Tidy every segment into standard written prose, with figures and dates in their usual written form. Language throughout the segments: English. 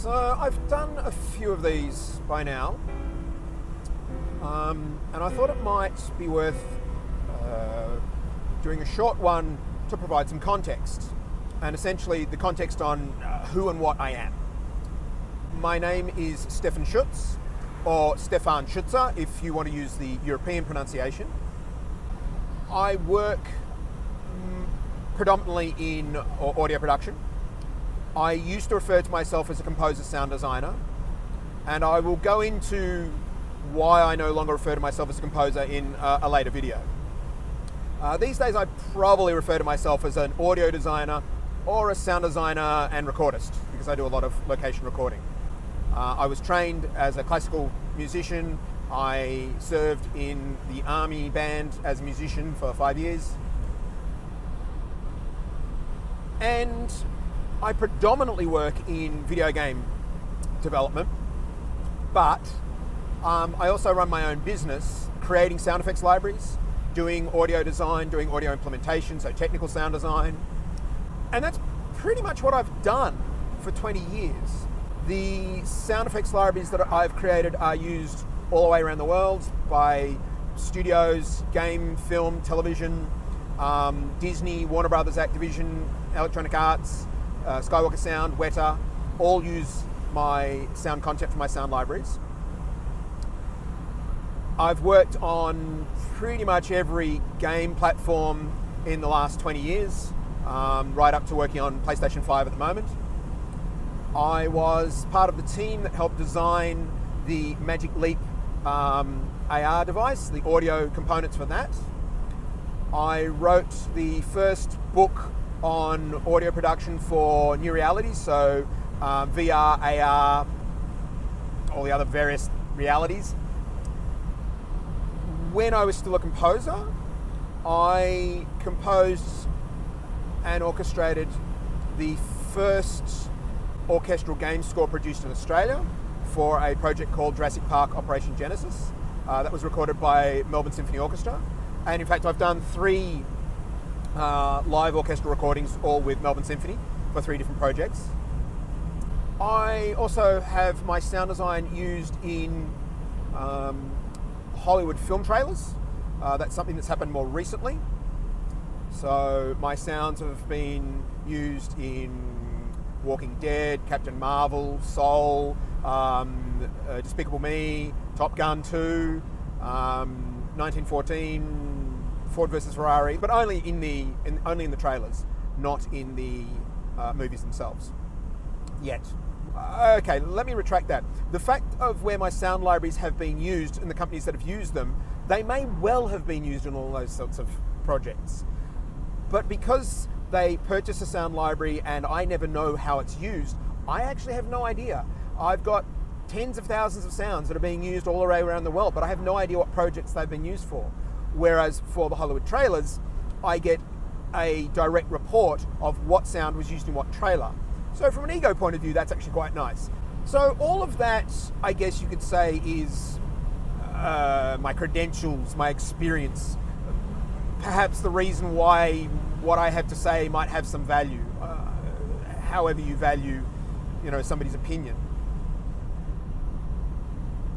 So I've done a few of these by now, and I thought it might be worth doing a short one to provide some context, and essentially the context on who and what I am. My name is Stefan Schutz, or Stefan Schutzer if you want to use the European pronunciation. I work predominantly in audio production. I used to refer to myself as a composer sound designer, and I will go into why I no longer refer to myself as a composer in a later video. These days I probably refer to myself as an audio designer or a sound designer and recordist, because I do a lot of location recording. I was trained as a classical musician. I served in the army band as a musician for 5 years. And I predominantly work in video game development, but I also run my own business creating sound effects libraries, doing audio design, doing audio implementation, so technical sound design. And that's pretty much what I've done for 20 years. The sound effects libraries that I've created are used all the way around the world by studios, game, film, television, Disney, Warner Brothers, Activision, Electronic Arts, Skywalker Sound, Weta, all use my sound content for my sound libraries. I've worked on pretty much every game platform in the last 20 years, right up to working on PlayStation 5 at the moment. I was part of the team that helped design the Magic Leap AR device, the audio components for that. I wrote the first book on audio production for new realities, so VR, AR, all the other various realities. When I was still a composer, I composed and orchestrated the first orchestral game score produced in Australia for a project called Jurassic Park Operation Genesis. That was recorded by Melbourne Symphony Orchestra. And in fact, I've done 3 live orchestral recordings, all with Melbourne Symphony, for 3 different projects. I also have my sound design used in Hollywood film trailers. That's something that's happened more recently. So my sounds have been used in Walking Dead, Captain Marvel, Soul, Despicable Me, Top Gun 2, 1914, Ford versus Ferrari, but only in the trailers, not in the movies themselves yet. Okay, let me retract that. The fact of where my sound libraries have been used and the companies that have used them, they may well have been used in all those sorts of projects. But because they purchase a sound library and I never know how it's used, I actually have no idea. I've got tens of thousands of sounds that are being used all around the world, but I have no idea what projects they've been used for. Whereas for the Hollywood trailers, I get a direct report of what sound was used in what trailer. So from an ego point of view, that's actually quite nice. So all of that, I guess you could say, is my credentials, my experience, perhaps the reason why what I have to say might have some value, however you value, somebody's opinion.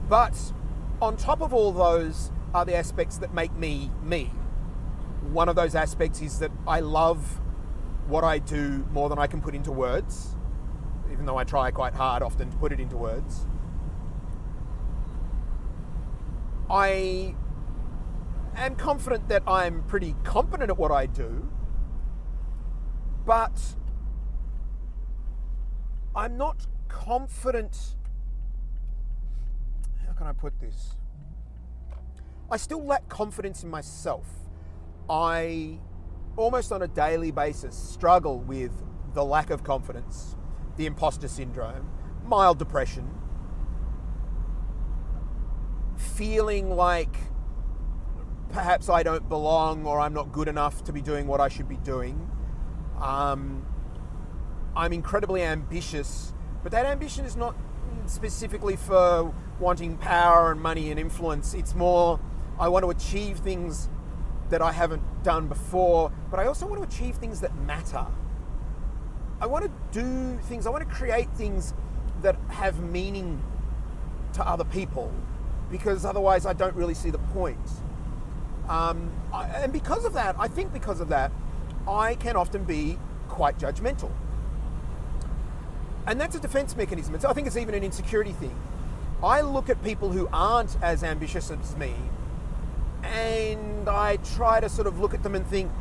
But on top of all those are the aspects that make me, me. One of those aspects is that I love what I do more than I can put into words, even though I try quite hard often to put it into words. I am confident that I'm pretty competent at what I do, but I'm not confident. How can I put this? I still lack confidence in myself. I almost on a daily basis struggle with the lack of confidence, the imposter syndrome, mild depression, feeling like perhaps I don't belong or I'm not good enough to be doing what I should be doing. I'm incredibly ambitious, but that ambition is not specifically for wanting power and money and influence. It's more, I want to achieve things that I haven't done before, but I also want to achieve things that matter. I want to do things, I want to create things that have meaning to other people, because otherwise I don't really see the point. And because of that, I can often be quite judgmental. And that's a defense mechanism. I think it's even an insecurity thing. I look at people who aren't as ambitious as me, and I try to sort of look at them and think,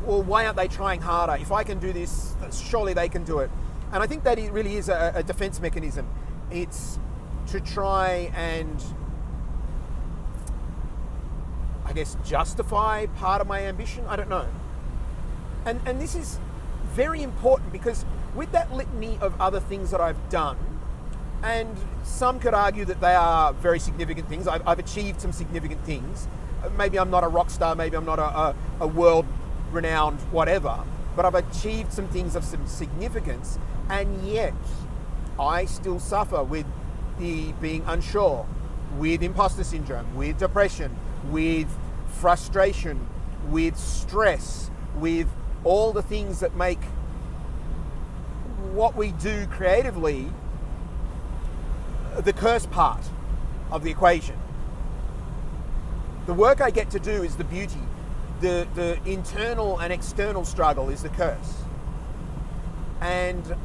well, why aren't they trying harder? If I can do this, surely they can do it. And I think that it really is a defense mechanism. It's to try and, I guess, justify part of my ambition. I don't know. And this is very important, because with that litany of other things that I've done, and some could argue that they are very significant things. I've achieved some significant things. Maybe I'm not a rock star, maybe I'm not a world-renowned whatever, but I've achieved some things of some significance, and yet I still suffer with the being unsure, with imposter syndrome, with depression, with frustration, with stress, with all the things that make what we do creatively the curse part of the equation. The work I get to do is the beauty. The internal and external struggle is the curse. And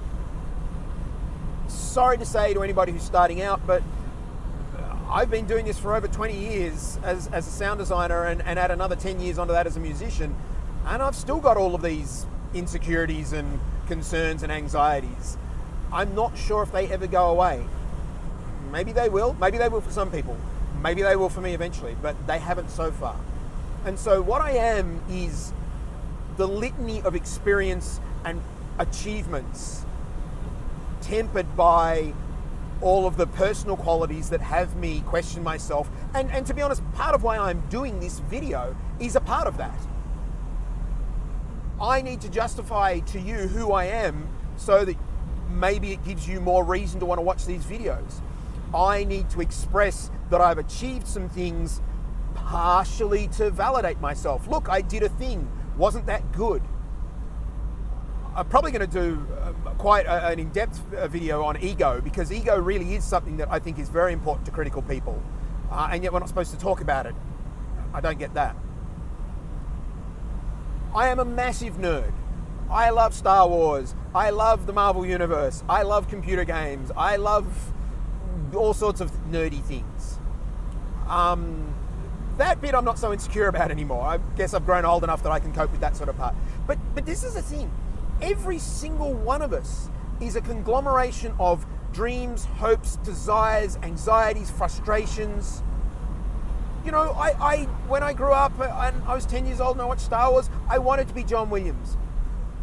sorry to say to anybody who's starting out, but I've been doing this for over 20 years as a sound designer, and add another 10 years onto that as a musician, and I've still got all of these insecurities and concerns and anxieties. I'm not sure if they ever go away. Maybe they will. Maybe they will for some people. Maybe they will for me eventually, but they haven't so far. And so what I am is the litany of experience and achievements tempered by all of the personal qualities that have me question myself. And to be honest, part of why I'm doing this video is a part of that. I need to justify to you who I am, so that maybe it gives you more reason to want to watch these videos. I need to express that I've achieved some things, partially to validate myself. Look, I did a thing. Wasn't that good? I'm probably going to do quite an in-depth video on ego, because ego really is something that I think is very important to critical people. And yet we're not supposed to talk about it. I don't get that. I am a massive nerd. I love Star Wars. I love the Marvel Universe. I love computer games. I love all sorts of nerdy things. That bit I'm not so insecure about anymore. I guess I've grown old enough that I can cope with that sort of part. But this is the thing. Every single one of us is a conglomeration of dreams, hopes, desires, anxieties, frustrations. You know, I when I grew up and I was 10 years old and I watched Star Wars, I wanted to be John Williams.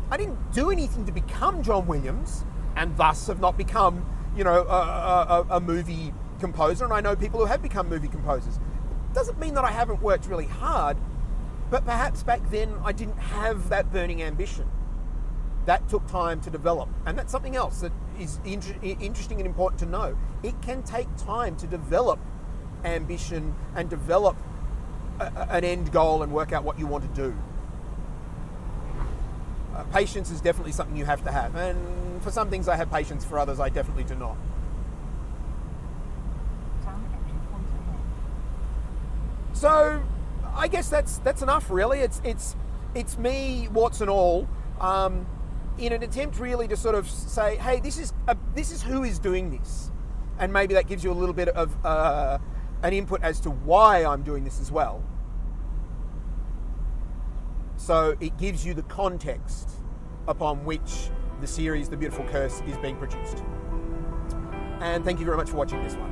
I didn't do anything to become John Williams, and thus have not become, you know, a movie composer. And I know people who have become movie composers. Doesn't mean that I haven't worked really hard, but perhaps back then I didn't have that burning ambition. That took time to develop, and that's something else that is interesting and important to know. It can take time to develop ambition and develop an end goal and work out what you want to do. Patience is definitely something you have to have, and for some things I have patience, for others I definitely do not. So I guess that's enough, really. It's me, warts and all, in an attempt really to sort of say, hey, this is who is doing this, and maybe that gives you a little bit of an input as to why I'm doing this as well. So it gives you the context upon which the series The Beautiful Curse is being produced. And thank you very much for watching this one.